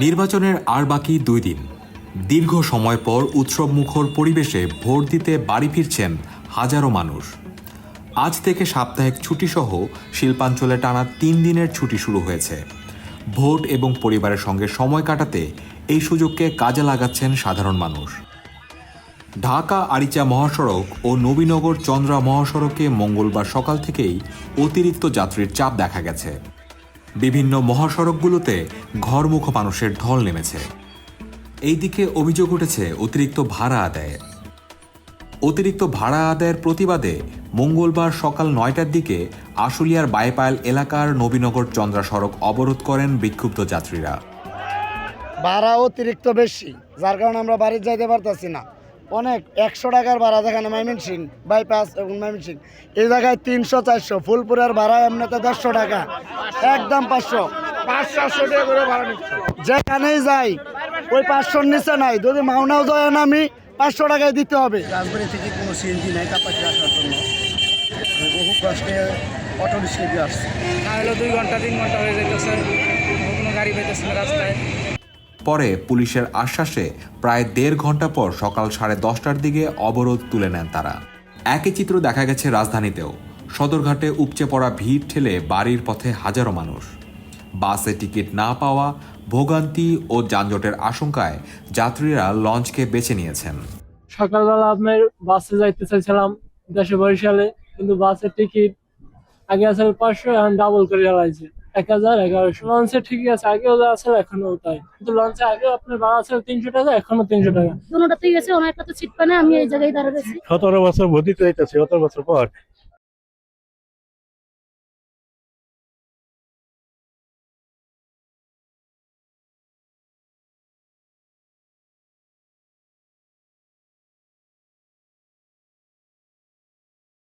নির্বাচনের আর বাকি 2 দিন। দীর্ঘ সময় পর উৎসবমুখর পরিবেশে ভোট দিতে বাড়ি ফিরছেন হাজারো মানুষ। আজ থেকে সাপ্তাহিক ছুটিসহ শিল্পাঞ্চলে টানা 3 দিনের ছুটি শুরু হয়েছে। ভোট এবং পরিবারের সঙ্গে সময় কাটাতে এই সুযোগকে কাজে লাগাচ্ছেন সাধারণ মানুষ। ঢাকা আরিচা মহাসড়ক ও নবীনগর চন্দ্রা মহাসড়কে মঙ্গলবার সকাল থেকেই অতিরিক্ত যাত্রীর চাপ দেখা গেছে। বিভিন্ন মহাসড়কগুলোতে ঘরমুখ মানুষের ঢল নেমেছে। এইদিকে অভিযোগ উঠেছে অতিরিক্ত ভাড়া আদায়ের। অতিরিক্ত ভাড়া আদায়ের প্রতিবাদে মঙ্গলবার সকাল 9টার দিকে আশুলিয়ার বাইপাইল এলাকার নবীনগর চন্দ্রা সড়ক অবরোধ করেন বিক্ষুব্ধ যাত্রীরা। ভাড়া অতিরিক্ত বেশি, যার কারণে আমরা বাড়ি যাইতে পারতেছি না। অনেক 100 টাকার ভাড়া, যেখানে ময়মনসিংহ বাইপাস এবং ময়মনসিংহ এই জায়গায় 300-400, ফুলপুরের ভাড়া এমনিতে 150 টাকা, একদম 500 টাকা করে ভাড়া নিচ্ছে। যেখানেই যাই ওই 500-র নিচে নাই। যদি মাওনাও যায় না, আমি 500 টাকায় দিতে হবে। রাজবাড়ি থেকে কোনো সিএনজি নাই কাপাসি আসার জন্য। আমি বহু কষ্টে অটো রিক্সা দিয়ে আসছি। না হলে 2 ঘন্টা 3 ঘন্টা হয়ে যেতেছে, কোনো গাড়ি পেতেছে না রাস্তায়। পরে পুলিশের আশ্বাসে প্রায় 1.5 ঘন্টা পর সকাল 10:30টার দিকে অবরোধ তুলে নেন তারা। একই চিত্র দেখা গেছে রাজধানীতেও। সদরঘাটে উপচে পড়া ভিড় ঠেলে বাড়ির পথে হাজারো মানুষ। বাসে টিকিট না পাওয়া, ভোগান্তি ও যানজটের আশঙ্কায় যাত্রীরা লঞ্চকে বেছে নিয়েছেন। সকালবেলা আপনার বাসে যাইতে চাইছিলাম দেশে বরিশালে, কিন্তু বাসের টিকিট আগে আসলে 500, এখন ডাবল করে চালাইছে 1000-1100। লঞ্চে ঠিকই আছে, আগেও যা আছে এখনো তাই, কিন্তু লঞ্চে আগে আপনার ভাড়া আছে 300 টাকা, এখনো 300 টাকা। দুটোতেই গেছে, ওনার একটা তো সিট পায় না, আমি এই জায়গায় দাঁড়িয়ে আছি। 17 বছর ভর্তি হইতেছে, 17 বছর পর